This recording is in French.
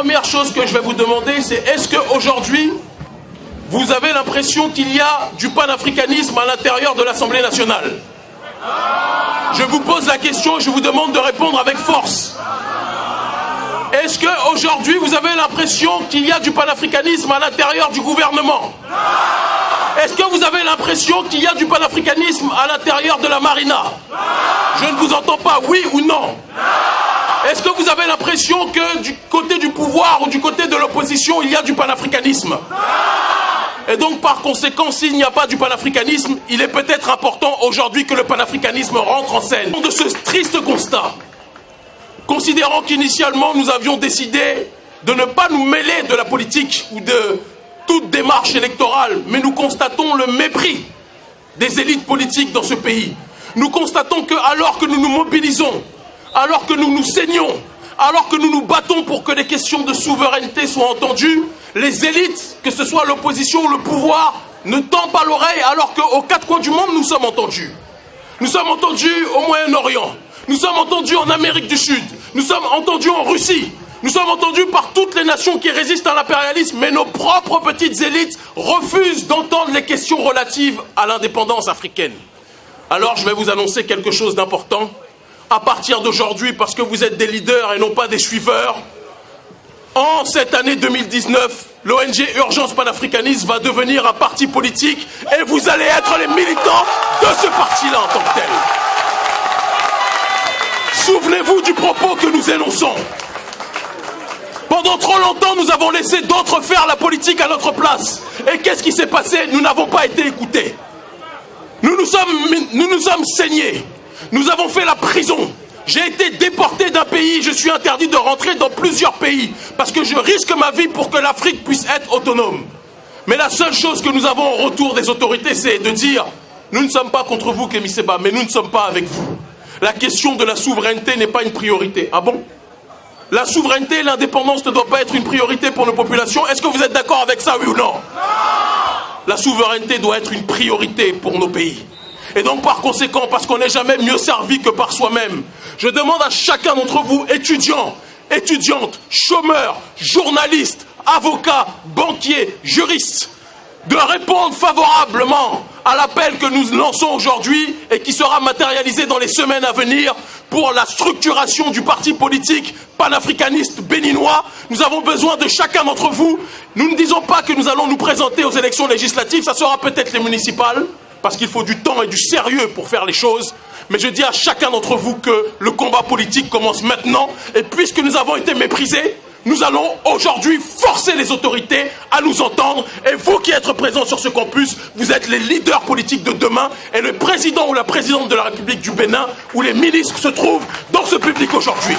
première chose que je vais vous demander, c'est est-ce qu'aujourd'hui, vous avez l'impression qu'il y a du panafricanisme à l'intérieur de l'Assemblée nationale? Je vous pose la question et je vous demande de répondre avec force. Est-ce qu'aujourd'hui, vous avez l'impression qu'il y a du panafricanisme à l'intérieur du gouvernement? Est-ce que vous avez l'impression qu'il y a du panafricanisme à l'intérieur de la marina? Je ne vous entends pas, oui ou non? Est-ce que vous avez l'impression que du côté du pouvoir ou du côté de l'opposition, il y a du panafricanisme? Et donc, par conséquent, s'il n'y a pas du panafricanisme, il est peut-être important aujourd'hui que le panafricanisme rentre en scène. De ce triste constat, considérant qu'initialement, nous avions décidé de ne pas nous mêler de la politique ou de toute démarche électorale, mais nous constatons le mépris des élites politiques dans ce pays. Nous constatons que, alors que nous nous mobilisons, alors que nous nous saignons, alors que nous nous battons pour que les questions de souveraineté soient entendues, les élites, que ce soit l'opposition ou le pouvoir, ne tendent pas l'oreille, alors qu'aux quatre coins du monde, nous sommes entendus. Nous sommes entendus au Moyen-Orient, nous sommes entendus en Amérique du Sud, nous sommes entendus en Russie, nous sommes entendus par toutes les nations qui résistent à l'impérialisme, mais nos propres petites élites refusent d'entendre les questions relatives à l'indépendance africaine. Alors je vais vous annoncer quelque chose d'important. À partir d'aujourd'hui, parce que vous êtes des leaders et non pas des suiveurs, en cette année 2019, l'ONG Urgence Panafricanisme va devenir un parti politique et vous allez être les militants de ce parti-là en tant que tel. Souvenez-vous du propos que nous énonçons. Pendant trop longtemps, nous avons laissé d'autres faire la politique à notre place. Et qu'est-ce qui s'est passé? Nous n'avons pas été écoutés. Nous nous sommes saignés. Nous avons fait la prison. J'ai été déporté d'un pays, je suis interdit de rentrer dans plusieurs pays parce que je risque ma vie pour que l'Afrique puisse être autonome. Mais la seule chose que nous avons en retour des autorités, c'est de dire nous ne sommes pas contre vous, Kémy Séba, mais nous ne sommes pas avec vous. La question de la souveraineté n'est pas une priorité. Ah bon? La souveraineté et l'indépendance ne doivent pas être une priorité pour nos populations. Est-ce que vous êtes d'accord avec ça, oui ou non? La souveraineté doit être une priorité pour nos pays. Et donc, par conséquent, parce qu'on n'est jamais mieux servi que par soi-même, je demande à chacun d'entre vous, étudiants, étudiantes, chômeurs, journalistes, avocats, banquiers, juristes, de répondre favorablement à l'appel que nous lançons aujourd'hui et qui sera matérialisé dans les semaines à venir pour la structuration du parti politique panafricaniste béninois. Nous avons besoin de chacun d'entre vous. Nous ne disons pas que nous allons nous présenter aux élections législatives, ça sera peut-être les municipales, parce qu'il faut du temps et du sérieux pour faire les choses. Mais je dis à chacun d'entre vous que le combat politique commence maintenant. Et puisque nous avons été méprisés, nous allons aujourd'hui forcer les autorités à nous entendre. Et vous qui êtes présents sur ce campus, vous êtes les leaders politiques de demain. Et le président ou la présidente de la République du Bénin ou les ministres se trouvent dans ce public aujourd'hui.